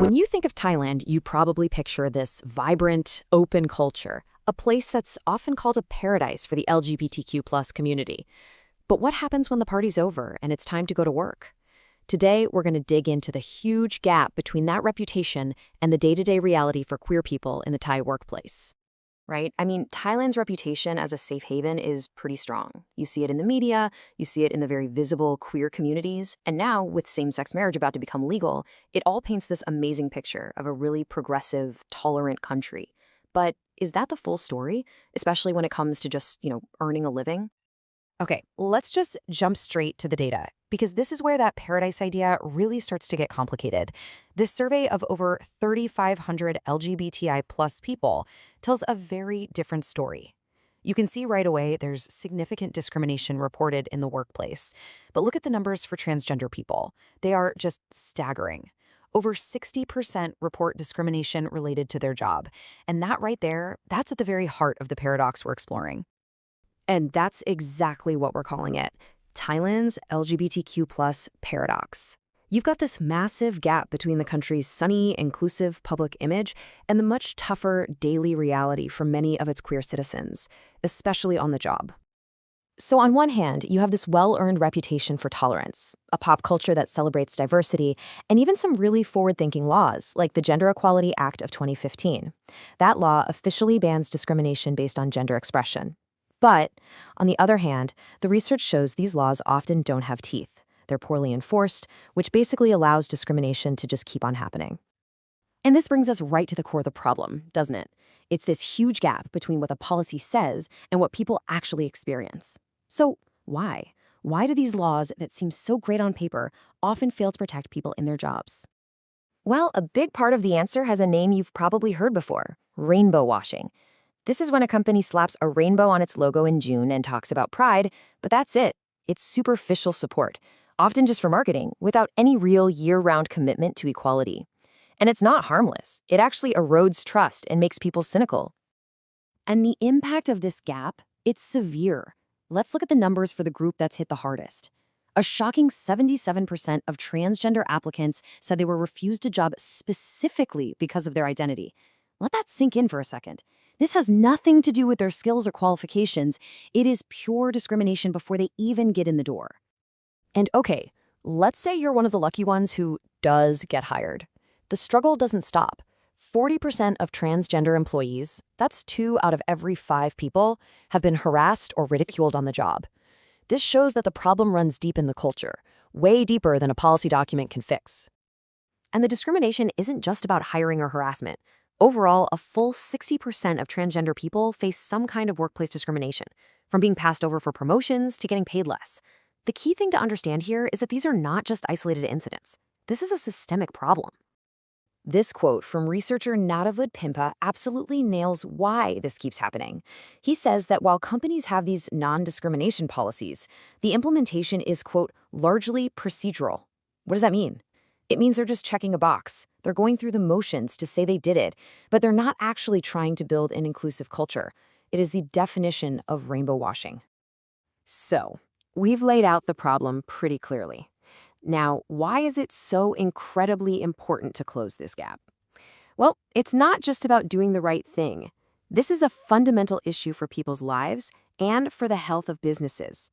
When you think of Thailand, you probably picture this vibrant, open culture, a place that's often called a paradise for the LGBTQ plus community. But what happens when the party's over and it's time to go to work? Today, we're going to dig into the huge gap between that reputation and the day-to-day reality for queer people in the Thai workplace. Right? I mean, Thailand's reputation as a safe haven is pretty strong. You see it in the media, you see it in the very visible queer communities, and now, with same-sex marriage about to become legal, it all paints this amazing picture of a really progressive, tolerant country. But is that the full story, especially when it comes to just, earning a living? Okay, let's just jump straight to the data, because this is where that paradise idea really starts to get complicated. This survey of over 3,500 LGBTI plus people tells a very different story. You can see right away there's significant discrimination reported in the workplace. But look at the numbers for transgender people. They are just staggering. Over 60% report discrimination related to their job. And that right there, that's at the very heart of the paradox we're exploring. And that's exactly what we're calling it, Thailand's LGBTQ plus paradox. You've got this massive gap between the country's sunny, inclusive public image and the much tougher daily reality for many of its queer citizens, especially on the job. So on one hand, you have this well-earned reputation for tolerance, a pop culture that celebrates diversity, and even some really forward-thinking laws, like the Gender Equality Act of 2015. That law officially bans discrimination based on gender expression. But, on the other hand, the research shows these laws often don't have teeth. They're poorly enforced, which basically allows discrimination to just keep on happening. And this brings us right to the core of the problem, doesn't it? It's this huge gap between what the policy says and what people actually experience. So, why? Why do these laws that seem so great on paper often fail to protect people in their jobs? Well, a big part of the answer has a name you've probably heard before: rainbow washing. This is when a company slaps a rainbow on its logo in June and talks about pride, but that's it. It's superficial support, often just for marketing, without any real year-round commitment to equality. And it's not harmless. It actually erodes trust and makes people cynical. And the impact of this gap, it's severe. Let's look at the numbers for the group that's hit the hardest. A shocking 77% of transgender applicants said they were refused a job specifically because of their identity. Let that sink in for a second. This has nothing to do with their skills or qualifications. It is pure discrimination before they even get in the door. And okay, let's say you're one of the lucky ones who does get hired. The struggle doesn't stop. 40% of transgender employees, that's 2 out of every 5 people, have been harassed or ridiculed on the job. This shows that the problem runs deep in the culture, way deeper than a policy document can fix. And the discrimination isn't just about hiring or harassment. Overall, a full 60% of transgender people face some kind of workplace discrimination, from being passed over for promotions to getting paid less. The key thing to understand here is that these are not just isolated incidents. This is a systemic problem. This quote from researcher Nattavud Pimpa absolutely nails why this keeps happening. He says that while companies have these non-discrimination policies, the implementation is, quote, largely procedural. What does that mean? It means they're just checking a box. They're going through the motions to say they did it, but they're not actually trying to build an inclusive culture. It is the definition of rainbow washing. So, we've laid out the problem pretty clearly. Now, why is it so incredibly important to close this gap? Well, it's not just about doing the right thing. This is a fundamental issue for people's lives and for the health of businesses.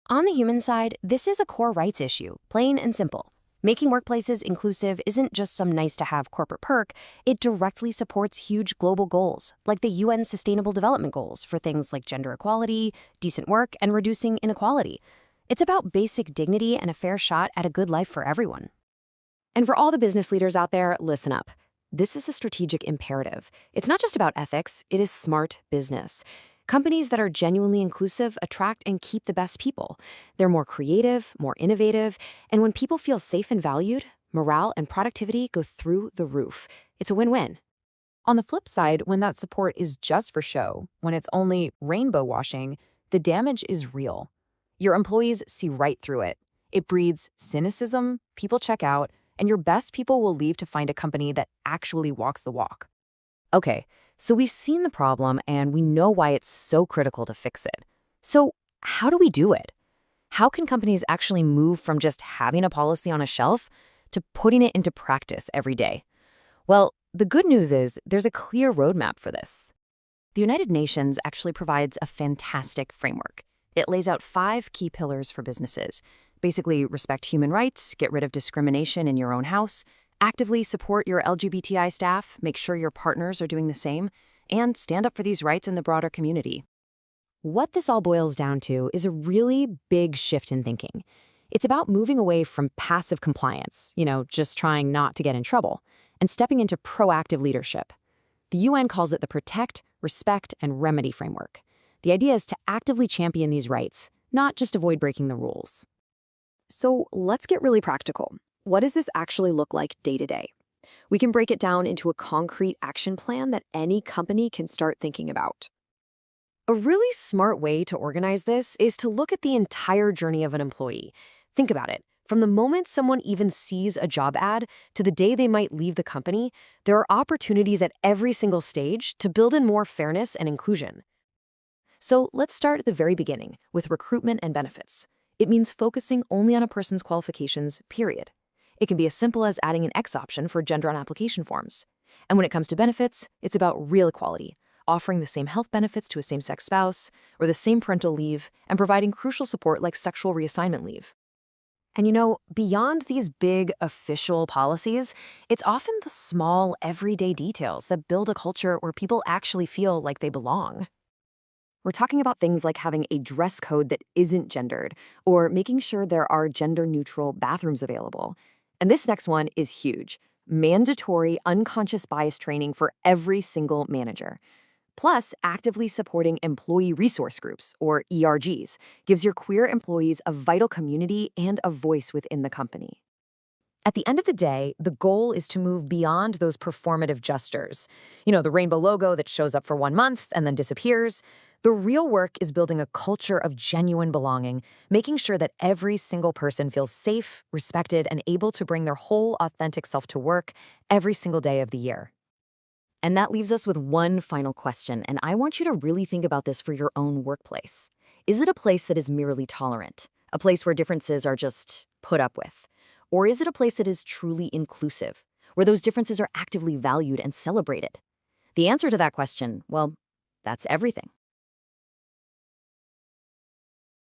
On the human side, this is a core rights issue, plain and simple. Making workplaces inclusive isn't just some nice-to-have corporate perk. It directly supports huge global goals, like the UN Sustainable Development Goals for things like gender equality, decent work, and reducing inequality. It's about basic dignity and a fair shot at a good life for everyone. And for all the business leaders out there, listen up. This is a strategic imperative. It's not just about ethics, it is smart business. Companies that are genuinely inclusive attract and keep the best people. They're more creative, more innovative, and when people feel safe and valued, morale and productivity go through the roof. It's a win-win. On the flip side, when that support is just for show, when it's only rainbow washing, the damage is real. Your employees see right through it. It breeds cynicism, people check out, and your best people will leave to find a company that actually walks the walk. Okay, so we've seen the problem and we know why it's so critical to fix it. So how do we do it? How can companies actually move from just having a policy on a shelf to putting it into practice every day? Well, the good news is there's a clear roadmap for this. The United Nations actually provides a fantastic framework. It lays out 5 key pillars for businesses. Basically, respect human rights, get rid of discrimination in your own house, actively support your LGBTI staff, make sure your partners are doing the same, and stand up for these rights in the broader community. What this all boils down to is a really big shift in thinking. It's about moving away from passive compliance, just trying not to get in trouble, and stepping into proactive leadership. The UN calls it the Protect, Respect, and Remedy framework. The idea is to actively champion these rights, not just avoid breaking the rules. So let's get really practical. What does this actually look like day to day? We can break it down into a concrete action plan that any company can start thinking about. A really smart way to organize this is to look at the entire journey of an employee. Think about it. From the moment someone even sees a job ad to the day they might leave the company, there are opportunities at every single stage to build in more fairness and inclusion. So let's start at the very beginning with recruitment and benefits. It means focusing only on a person's qualifications, period. It can be as simple as adding an X option for gender on application forms. And when it comes to benefits, it's about real equality, offering the same health benefits to a same-sex spouse, or the same parental leave, and providing crucial support like sexual reassignment leave. And beyond these big official policies, it's often the small, everyday details that build a culture where people actually feel like they belong. We're talking about things like having a dress code that isn't gendered, or making sure there are gender-neutral bathrooms available. And this next one is huge: mandatory unconscious bias training for every single manager. Plus, actively supporting employee resource groups, or ERGs, gives your queer employees a vital community and a voice within the company. At the end of the day, the goal is to move beyond those performative gestures. The rainbow logo that shows up for 1 month and then disappears. The real work is building a culture of genuine belonging, making sure that every single person feels safe, respected, and able to bring their whole authentic self to work every single day of the year. And that leaves us with one final question, and I want you to really think about this for your own workplace. Is it a place that is merely tolerant? A place where differences are just put up with? Or is it a place that is truly inclusive, where those differences are actively valued and celebrated? The answer to that question, well, that's everything.